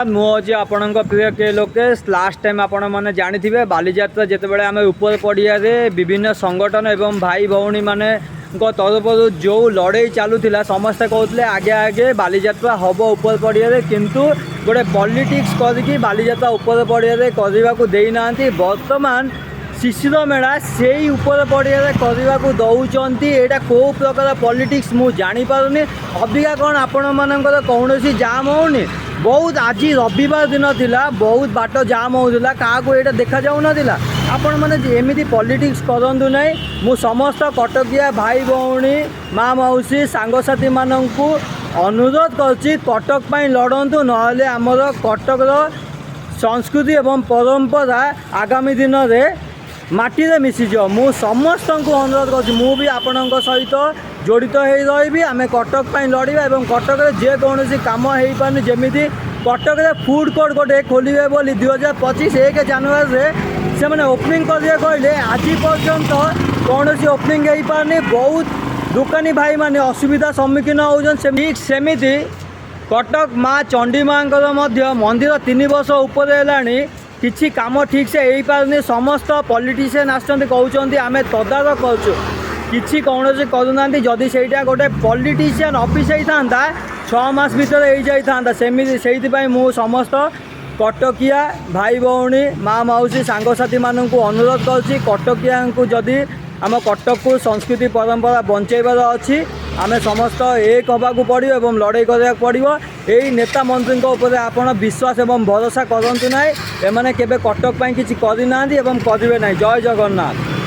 मुझे आपण प्रिय के लोकेश लास्ट टाइम आपण मैंने जानी बालीजात्रा जितेबाला आम उपर पड़िया विभिन्न संगठन एवं भाई भौणी माने तरफ जो लड़े चलूला समस्ते कहते आगे आगे बालीजात्रा हम उपर पड़िया किंतु गोटे पॉलिटिक्स करके बालीजात्रा उपर पड़िया करने को देना बर्तमान शिशिर मेला से उपर पड़िया करने को दौरान यहाँ कौ प्रकार पॉलिटिक्स मुझे जानीपारूनी अबिका कौन आपण मानकर कौन जाम होनी बहुत आज रविवार दिन थिला बहुत बाट जाम होता क्या यहाँ देखा जाऊन आपण मैंने एमती पॉलिटिक्स करंतु नहीं मु समस्त कटकिया भाई भौणी माँ मौसी सांगसाथी मानू अनुरोध करछि कटक पाई लड़तु नहले आमर कटकर संस्कृति एवं परंपरा आगामी दिन में माटी रे मिसीज मु समस्त को अनुरोध कर मु भी आपण सहित जड़ित हो रही आम कटक पाई लड़वा और कटक जेकोसी कम हो पारनी जमी कटक फूड कोर्ट गोटे खोलिए बोली 2025 1 जनवरी से मैंने ओपनिंग करेंगे कहले आज पर्यंत कौन ओपनिंग हो पारनी बहुत दुकानी भाई माने असुविधा सम्मुखीन होती सेमती कटक माँ चंडी माँ मंदिर 3 वर्ष उपर है किसी काम ठीक से हो पारनी समस्त पॉलिटिशियन आसते कहते आम तदारख करूँ किसी कौन करूना जदि से गोटे पॉलिटिशियन ऑफिस होता 6 मास भीतर हो जाता सेमती से मु समस्त कटकिया भाई भौणी माँ मौसी सांगसाथी मानू अनुरोध करुँची कटकिया को जदि आम कटक को संस्कृति परंपरा बंचाइबार अच्छी आम समस्त एक हवा पड़ो और लड़ाई करा पड़ो यही नेता मंत्री उपर आपण विश्वास एवं भरोसा करंतु ना एमाने केबे कटक पाई किछि करि नांदी एवं करिवे ना। जय जगन्नाथ।